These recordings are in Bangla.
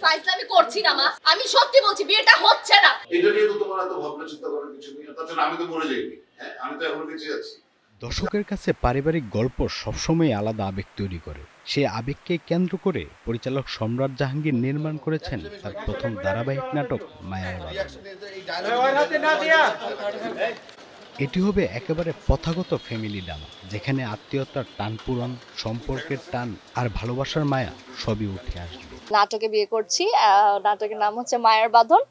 ফাইজলামি করছি না মা, আমি সত্যি বলছি বিয়েটা হচ্ছে না। এটা নিয়ে তো তোমার এত ভাবনা চিন্তা করার কিছু নেই। তাছাড়া আমি তো মরে যাইনি, হ্যাঁ আমি তো এখনো বেঁচে আছি। দর্শকের কাছে পারিবারিক গল্প সবসময় আলাদা আবেগ তৈরি করে। সেই আবেগকে কেন্দ্র করে পরিচালক সম্রাট জাহাঙ্গীর নির্মাণ করেছেন তার প্রথম ধারাবাহিক নাটক মায়ার বাঁধন। এটি হবে একেবারে প্রথাগত ফ্যামিলি ড্রামা, যেখানে আত্মীয়তার টান পূরণ, সম্পর্কের টান আর ভালোবাসার মায়া সবই উঠে আসবে। নাটকে বিয়ে করছি, নাটকের নাম হচ্ছে মায়ার বাঁধন।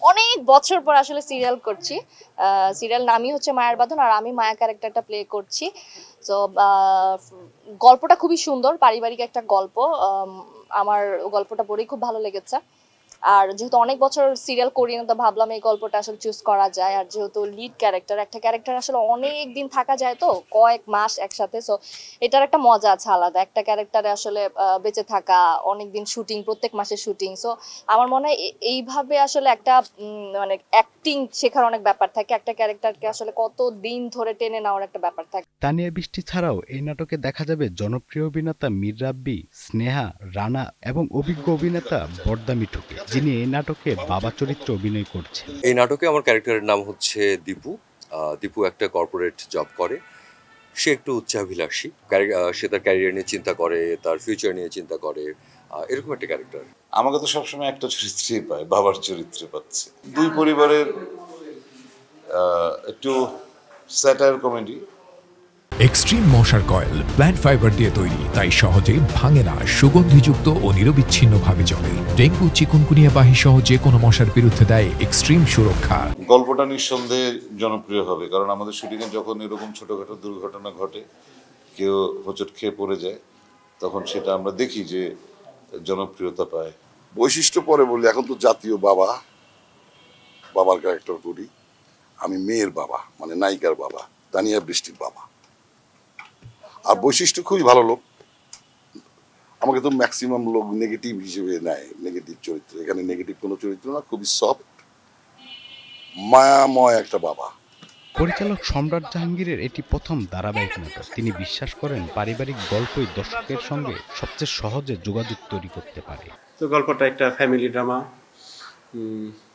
অনেক বছর পর আসলে সিরিয়াল করছি। সিরিয়াল নামই হচ্ছে মায়ার বাঁধন, আর আমি মায়া ক্যারেক্টারটা প্লে করছি। তো গল্পটা খুবই সুন্দর, পারিবারিক একটা গল্প। আমার গল্পটা পড়েই খুব ভালো লেগেছে। আর যেহেতু অনেক বছর সিরিয়াল করি না, তো ভাবলাম এই গল্পটা আসলে চুজ করা যায়। আর যেহেতু লিড ক্যারেক্টার, একটা ক্যারেক্টার আসলে অনেক দিন থাকা যায়, তো কয়েক মাস একসাথে। সো এটার একটা মজা আছে আলাদা, একটা ক্যারেক্টারে আসলে বেঁচে থাকা, অনেক দিন শুটিং, প্রত্যেক মাসে শুটিং। সো আমার মনে হয় এইভাবে আসলে একটা মানে অ্যাক্টিং শেখার অনেক ব্যাপার থাকে, একটা ক্যারেক্টারকে আসলে কত দিন ধরে টেনে নেওয়ার একটা ব্যাপার থাকে। তানিয়া বৃষ্টি ছাড়াও এই নাটকে দেখা যাবে জনপ্রিয় অভিনেতা মীর রাব্বি, স্নেহা, রানা এবং অভিজ্ঞ অভিনেতা বর্দা মিঠুকে, যিনি এই নাটকে বাবা চরিত্রে অভিনয় করছেন। এই নাটকে আমার ক্যারেক্টারের নাম হচ্ছে দীপু। দীপু একটা কর্পোরেট জব করে। সে একটু উচ্চাভিলাষী, সে তার ক্যারিয়ার নিয়ে চিন্তা করে, তার ফিউচার নিয়ে চিন্তা করে, এরকম একটা ক্যারেক্টার। আমাকে তো সবসময় একটা চরিত্রেই পায়, বাবার চরিত্রে পাচ্ছে। দুই পরিবারের একটু স্যাটায়ার কমেডি। এক্সট্রিম মশার কয়েল প্ল্যান্ট ফাইবার দিয়ে তৈরি, তাই সহজে ভাঙে না, সুগন্ধিযুক্ত ও নিরবিচ্ছিন্নভাবে চলে। ডেঙ্গু, চিকুনগুনিয়া বাহি সহ যে কোনো মশার বিরুদ্ধে দেয় এক্সট্রিম সুরক্ষা। গল্পটা নিঃসন্দেহে জনপ্রিয় হবে, কারণ আমাদের শুটিংয়ে যখন এরকম ছোটখাটো দুর্ঘটনা ঘটে, কেউ হোঁচট খেয়ে পড়ে যায়, তখন সেটা আমরা দেখি যে জনপ্রিয়তা পায়। বৈশিষ্ট্য পরে বলি, এখন তো জাতীয় বাবার ক্যারেক্টার করি। আমি মেয়ের বাবা, মানে নায়িকার বাবা, তানিয়া বৃষ্টির বাবা। আর বৈশিষ্ট্য খুবই ভালো লোক। আমাকে তো ম্যাক্সিমাম লোক নেগেটিভ হিসেবে নেয়, নেগেটিভ চরিত্র। এখানে নেগেটিভ কোনো চরিত্র না, খুবই সফট মায়াময় একটা বাবা। পরিচালক সম্রাট জাহাঙ্গীরের এটি প্রথম ধারাবাহিক নাটক। তিনি বিশ্বাস করেন পারিবারিক গল্পই দর্শকের সঙ্গে সবচেয়ে সহজে যোগাযোগ তৈরি করতে পারে। তো গল্পটা একটা ফ্যামিলি ড্রামা,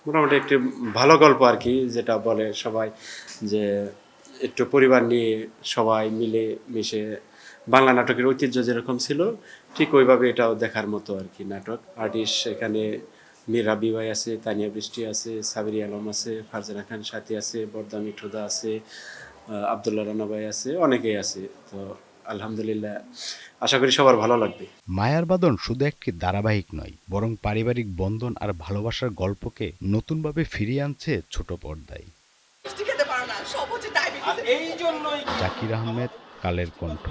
মোটামুটি একটি ভালো গল্প আর কি, যেটা বলে সবাই যে একটু পরিবার নিয়ে সবাই মিলে মিশে বাংলা নাটকের ঐতিহ্য যেরকম ছিল ঠিক ওইভাবে এটাও দেখার মতো আর কি নাটক। আর্টিস্ট এখানে মীর রাব্বি ভাই আছে, তানিয়া বৃষ্টি আছে, সাবিরি আলম আছে, ফারজানা খান সাথী আছে, বর্দা মিঠুদা আছে, আব্দুল্লাহ রানা ভাই আছে, অনেকেই আছে। তো আলহামদুলিল্লাহ, আশা করি সবার ভালো লাগবে। মায়ার বাঁধন শুধু একটি ধারাবাহিক নয়, বরং পারিবারিক বন্ধন আর ভালোবাসার গল্পকে নতুনভাবে ফিরিয়ে আনছে ছোট পর্দায়। জাকির আহমেদ, কালের কণ্ঠ।